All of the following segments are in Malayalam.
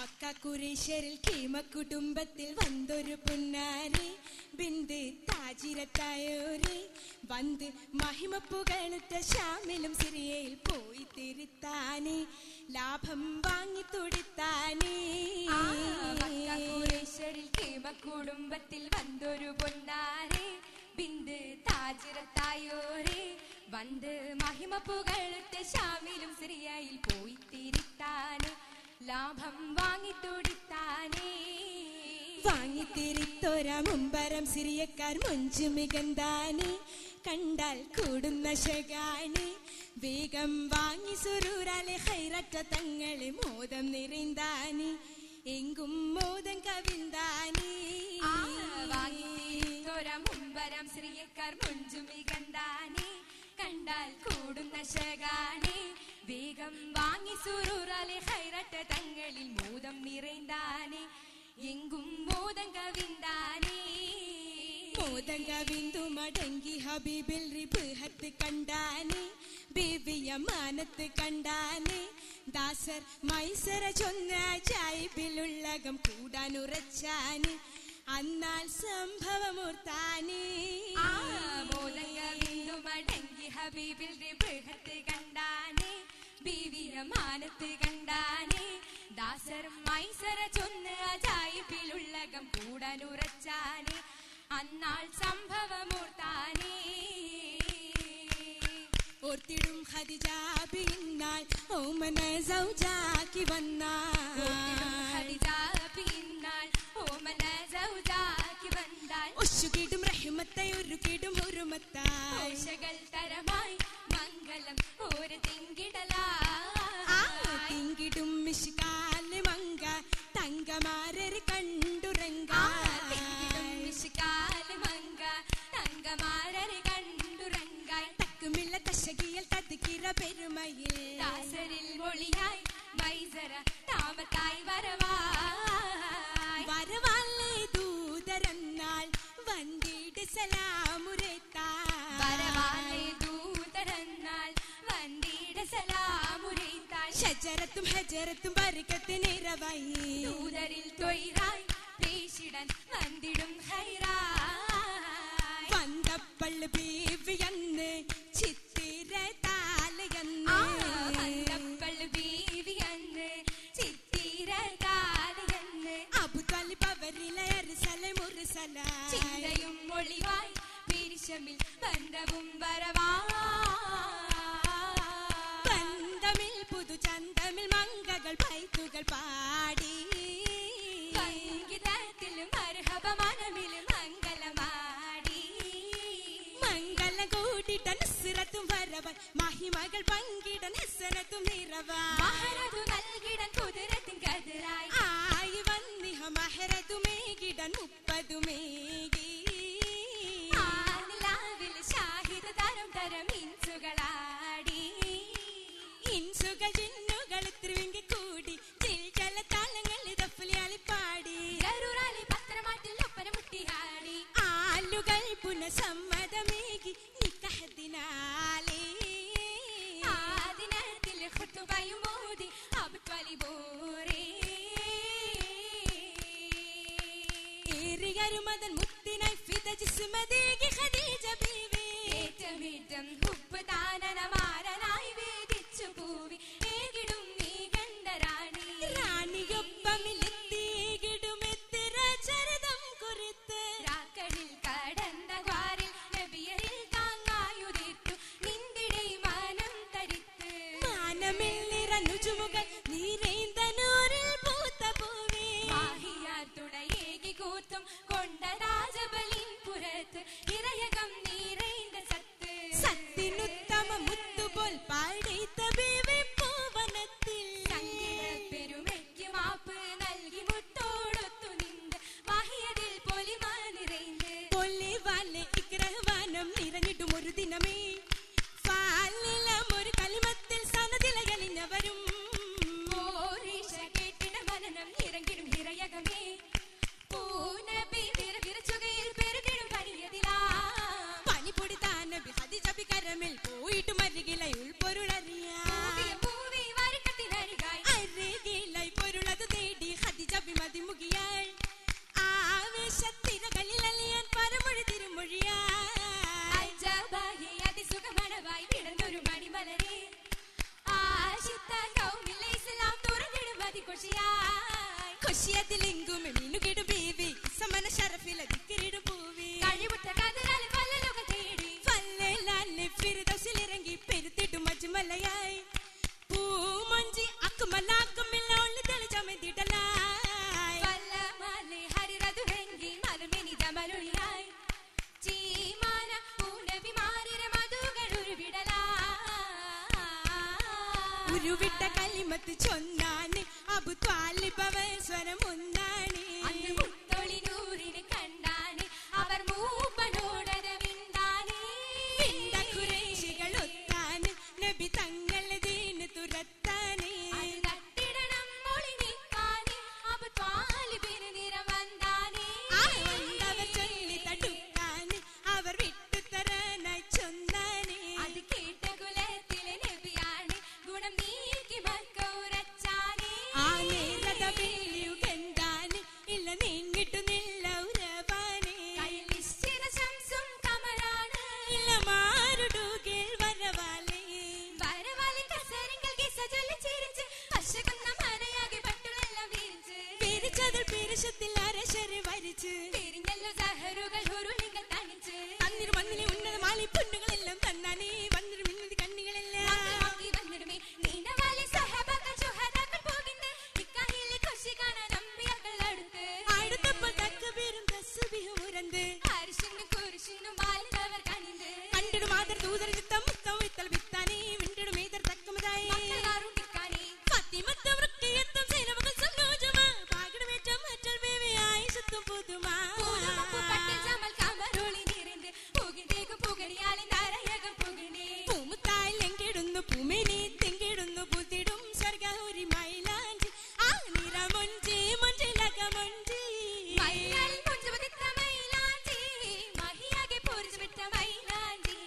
മക്ക ഖുറൈശരിൽ കീമ കുടുംബത്തിൽ വന്നൊരു പുന്നാരി ബിന്ദു താജിരത്തായോരെ വന്ന് മഹിമ പുകഴ്ത്ത ഷാമിലും സിറിയയിൽ പോയി തിരുത്താനേ ലാഭം വാങ്ങി തുടിത്താനേ. ഖുറൈശരിൽ കീമ കുടുംബത്തിൽ വന്നൊരു പൊന്നാരെ ബിന്ദു താജിരത്തായോരെ വന്ന് മഹിമ പുകഴ്ത്ത ഷാമിലും സിറിയയിൽ പോയി തിരുത്താനേ ലാഭം വാങ്ങി തുടിത്താനേ. വാങ്ങിത്തിരിത്തൊര മുമ്പരം സിറിയക്കാർ മൊഞ്ചു മികന്താനെ കണ്ടാൽ കൂടുന്ന ശകാനെ വേഗം വാങ്ങി സുരൂരാലെ ഹൈററ്റ തങ്ങളെ മോദം നിറന്താനെ എങ്കും മോദം കവിന്താനെ. വാങ്ങിത്തിരിത്തൊര മുമ്പരം സിറിയക്കാർ മൊഞ്ചു മികന്താനെ കണ്ടാൽ കൂടുന്ന ശകാനെ വേഗം വാങ്ങി സുരൂരാലെ ഹൈററ്റ തങ്ങളിൽ മോദം നിറന്താനെ എങ്കും മോദം കവിന്താനേ. മോദം കവിന്തു മടങ്ങി ഹബീബിൽ റിബഹത്ത് കണ്ടാനെ ബീവിയ മാനത്ത് കണ്ടാനെ ദാസർ മൈസര ചൊന്ന ജായിബിലുള്ളകം കൂടാനുറച്ചാനെ അന്നാൽ സംഭവമൂർത്താനേ. മോദം കവിന്തു മടങ്ങി ഹബീബിൽ റിബഹത്ത് കണ്ടാനെ ബീവിയ മാനത്ത് കണ്ടാനെ ദാസർ മൈസര ചൊന്ന അജായിബിലുള്ളകം കൂടാനുറച്ചാനെ അന്നാൾ സംഭവമൂർത്താനേ. ഓർത്തിടും ഖദീജ പിന്നാൾ ഓമന സൗജാക്കി വന്നാൽ ഒശുകിടും റഹ്മത്തെ ഒരുകിടും ഹുറുമത്തായി തരമായി മംഗളം ഒരു തിങ്കിടും മിഷ്കാല് മങ്ക തങ്കമാരര് കണ്ടുറങ്ക തക്കുമില്ല തശകിയൽ തതുക്കിറ പെരുമയിൽ ദാസരിൽ മൊഴിയായി മൈസര താമത്തായി വരവാല്ലേ ദൂതരെന്നാൽ വന്ദിട് സലാമുരൈത്താൽ ഷജറത്തും ഹജറത്തും ബർക്കത്ത് നിറവായി ദൂതരിൽ തൊയ്റായി പേശിടൻ വന്ദിടും ഹൈറായി വന്തപ്പള്ളു ബീവിയെന്ന് ചിത്തിര താലയെന്ന് വന്തപ്പള്ളു ബീവിയെന്ന് ചിത്തിര താലയെന്ന് അബുത്വാലിബ് അവരിലെ അർസല മുർസല ചിന്തയും മൊഴിവായി പിരിശമിൽ ബന്ധവും ബന്ധമിൽ പുതുചന്തമിൽ മംഗകൾ പൈത്തുകൾ പാടി സംഗീതത്തിലും മർഹബ മനമിലും മംഗളമാടി മംഗളം കൂടിട്ട നസ്റത്തും വരവാൻ മഹിമകൾ പങ്കിടൻ ഹസനത്തും നിറവാൻ മഹറതു നൽകിടൻ കുതിരത്തിൻ കതിരായി ആയി വന്നിഹ മഹറതുമേകിടൻ മുപ്പതുമേകി നിലാവിൽ ഷാഹിദ് തരം തരം ഇൻസുകളാടി ഇൻസുകൾ ജിന്നുകൾ തിരുവിങ്കി കൂടി ചിൽചല താളങ്ങൾ ദഫ്ലിയാളി പാടി ജറൂറാലി പത്രമാറ്റിൽ ഒപ്പന മുട്ടിയാടി ആലുകൾ പുനഃസമ്മതമേകി നിക്കഹദിനാലേ ആദിനത്തിൽ ഖുതുബയും മോദി അബ്ത്വലിബോരേ ഏറിയരുമതൻ മുത്തിനായി ഫിദ ജിസ്മദേകി ഖദീജ ബീവി ഏറ്റമിടം ഹുബ്ബ് താനനമാരനായി വേദിച്ചു പൂവി ഏകിടും നീ ഗന്ധരാണി റാണിയൊപ്പമിലെത്തിയിടുമെത്തിര ചരിതം കുറിത്ത് രാക്കളിൽ കടന്ന ഗ്വാരിൽ നബിയരിൽ താങ്ങായുതിർത്തു നിന്തിടെ മാനം തരിത്ത് മാനമിൽ നിറനുചുമുകൾ നീരേന്തനൂരിൽ പൂത്ത പൂവി മാഹിയാർ തുണയേകി കൂത്തും കൊണ്ട രാജബലിൻ പുറത്ത് ഇറയകം നീരേന്ത സത്ത് മലരായി കൊശിയതിലെങ്കും മീനുകിടും ബീവി സമന ഷറഫിലതിക്കിടും പൂവി കഴിവുറ്റ കതിരാൽ കൊല്ലലുക തേടി ഫല്ലലാലെ ഫിർദൗസിലിറങ്ങി പെരുത്തിടും മജ്മലയായി പൂമഞ്ചി അക്മലാക്കുമില്ല ഉള്ളി തെളിച്ചമെത്തിടലായി വല്ലമാലെ ഹരിറതു വെങ്കി മലമിനി ജമലുളിയായി ചീമാന പൂനബിമാരിരെ മധുകൾ ഉരുവിട്ട കലിമത്ത് ചൊന്നാണ് അബു ത്വാലിബ് സ്വരം ഒന്നാണ് അന്ന് മുത്തൊളി നൂറിന് കണ്ടാണ് അവർ മൂപ്പനോടത വിന്താന് വിണ്ട ഖുറൈശികൾ ഒത്താന് നബി തങ്ങളെ ദീന് തുരത്താന് അത് തട്ടിടണം മൊളി നിൽക്കാന് അബു ത്വാലിബിന് നിറം വന്താന് വന്നവർ ചൊല്ലി തടുക്കാന് അവർ വിട്ടുതരാനായി ചൊന്നാന് അത് കേട്ട കുലത്തിലെ നബിയാണ് ഗുണം നീക്കി മക്ക ഉറച്ചാന് ആ നേരത വെള്ളിയുകന്താന് ഇല്ല നീങ്ങിട്ടു നില്ല ഉറവാന് കയ്യിൽ നിശ്ചിത ശംസും കമലാണ് ഇല്ല മാറുടുകിൽ വരവാലേ വരവാലി കസരങ്ങൾ കിസ ചൊല്ലി ചിരിച്ച് കർഷകുന്ന മനയാകെ പട്ടുകളെല്ലാം വിരിച്ച് പിരിച്ചതിൽ പിരിശത്തിൽ അരശരി വരിച്ച് പിരിഞ്ഞല്ലോ സഹറുകൾ ഉരുളികൾ തണിച്ച് തന്നിരു മണ്ണിലെ ഉന്നത മാലി പൊന്നുകളെല്ലാം തന്നാനേ വന്നിരു മിന്നതി കണ്ണികളെല്ലാം വാങ്ങി വന്നിടുമേ നീനവാലി സഹബകൾ ശുഹദാക്കൾ പോകിണ്ട് നിക്കാഹിലെ ഖുശി കാണാൻ അമ്പിയാക്കൾ അടുത്ത് അടുത്തപ്പോൾ തക്ബീറും തസ്ബീഹും ഉരന്ത് അരിശിനും കുരിശിനും ബാലിതവർ കണിണ്ട് കണ്ടിടും ആദർ ദൂതർ ചിത്തം മുത്തം വിത്തൽ വിത്താനേ വിണ്ടിടും ഏതർ തക്കമതായി മക്കളാറും നിക്കാനേ ഫാത്തിമത്തും റുഖിയത്തും സൈനബും സംഗോജമാ പാകിടുമേറ്റം മറ്റൽ ബേബി ആയിഷത്തും പുതുമാ പൂതുമപ്പു പട്ടിൽ ജമൽ കമറൊളി നിറണ്ട് പൂകിന്തേക്ക് പുകടിയാലെ നരയകം പുകിണേ പൂമുത്തായി ലങ്കിടുന്നു പൂമിനി തെങ്കിടുന്നു പൂത്തിടും സ്വർഗഹുരി മൈലാഞ്ചി ആ നിറമൊഞ്ചി മൊഞ്ചിലക മൊഞ്ചി മൈലാൽ മുഞ്ചുപതിത്ത മൈലാഞ്ചി മഹിയാകെ പൊരിച്ചുവിട്ട മൈലാഞ്ചി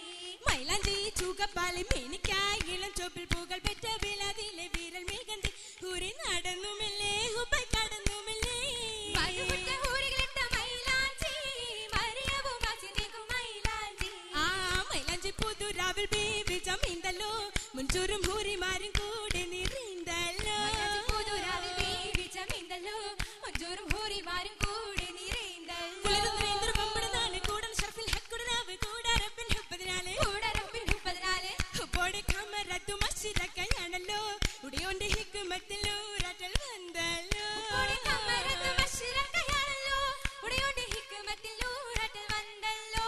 മൈലാഞ്ചി ചൂകപ്പാലി മേനിക്കായി ഇളം ചോപ്പിൽ പൂകൾ പെറ്റ വിലതിലെ വിരൽ മികന്തി ഹുരി നടന്നുമില്ലേ ഹുബൈ കടന്നുമില്ലേ മരുവിട്ട ഊരികളിട്ട മൈലാഞ്ചി മറിയവും അസിന്റേക്കും മൈലാഞ്ചി ആ മൈലാഞ്ചി പുതുരാവിൽ ബേബി ജമീന്തല്ലോ മുൻചൂരും ഹൂരിമാരും കൂടെ നിറീന്തല്ലോ മൈലാഞ്ചി പുതുരാവിൽ ബീവിച്ച മീന്തല്ലോ ഒഞ്ചോറും ഹൂറിമാരും കൂടെ നിറയുന്തല്ലോ കുളിരുന്നേന്ദ്ര പമ്പടനാണ് കൂടൻ ഷർഫിൽ ഹക്കുടനാവ് കൂടാരപ്പിൻ ഹുബദിനാലെ കൂടരപ്പിൻ മുപ്പതിനാല് ഹുബോടെ കമറത്തു മസ്സിരക്കയാണല്ലോ ഉടിയോന്റെ ഹിക്കുമത്തിലോ റട്ടൽ വന്നല്ലോ ഉപ്പോടെ കമരത്ത് മശ്ശിരക്കയാണല്ലോ ഉടയോടെ ഹിക്കുമത്തിൽ ഊരട്ടൽ വന്നല്ലോ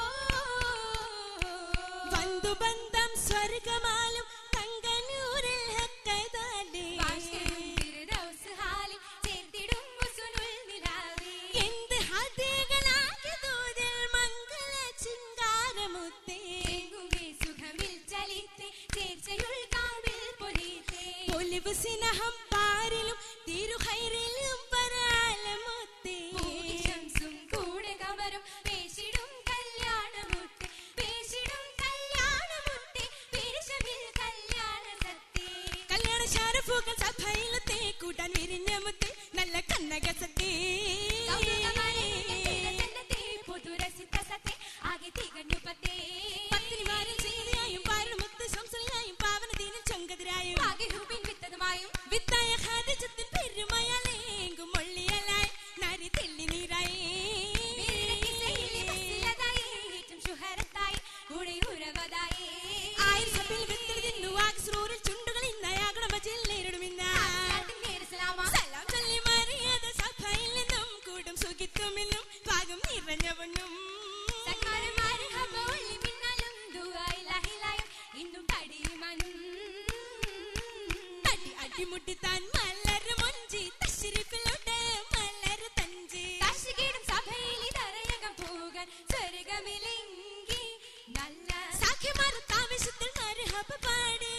വന്തു ബന്ധം സ്വർഗമാലും തങ്കനൂരിൽ ഹക്കൈതാലേ വാഷ്കരും ഫിർദൗസ് ഹാലിൽ ചേർത്തിടും ഹുസ്നുൽ നിലാവേ എന്ത് ഹദികളാക്കി ദൂതിൽ മംഗള ചിങ്കാരമുത്തേ എങ്ങുമേ സുഖമിൽ ചലിത്തെ ചേർച്ചയുൾ കാവിൽ പൊലിത്തെ ഒലിവ് സിനഹം പാരിലും തിരുഹൈറിലും പരാലമുത്തേ ശംസും കൂടെ കമരും പേശിടും കല്യാണമുട്ട് പേശിടും കല്യാണമുട്ട് പേരിശമിൽ കല്യാണ സത്തേ കല്യാണ ഷാരഫുകൾ സഭയിലത്തെ കൂട്ടാൻ വിരിഞ്ഞ മുത്തേ നല്ല കന്നക സത്തേ പത്തിനിമാരും ചെയ്തിയായും പാരണമുത്ത് സംസലിയായും പാവനദീനിൽ ചങ്കതിരായും വിത്തായ ഖാദിജത്തിൻ പെരുമയാലേങ്കും മൊള്ളിയലായി നരി തെള്ളി നീരായി ആയിരം സഭയിൽ വിത്തിൽ തിന്നു ആക്സ്രൂരിൽ ചുണ്ടുകളിൽ നയാകണ ജില്ലേരിടുമിന്ന സലാം ചൊല്ലി മറിയാത സഭയിൽ നിന്നും കൂടും സുഖിത്തുമില്ലും പാകം നിറഞ്ഞവണ്ണും അടി അടിമുട്ടി താൻ മലര് മൊഞ്ചി തശ്ശിരിപ്പിലോട്ട് മലര് തഞ്ചി സാഖിമാർ താമസത്തിൽ മർഹബ പാടി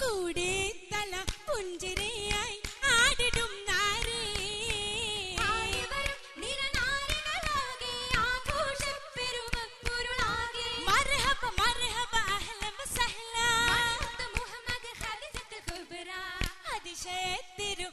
കൂടെ തല പുഞ്ചിരിയായി ആടിടും നാരേ മർഹബ മർഹബ അഹ്ലൻ വസഹ്ല അതിശയത്തിരു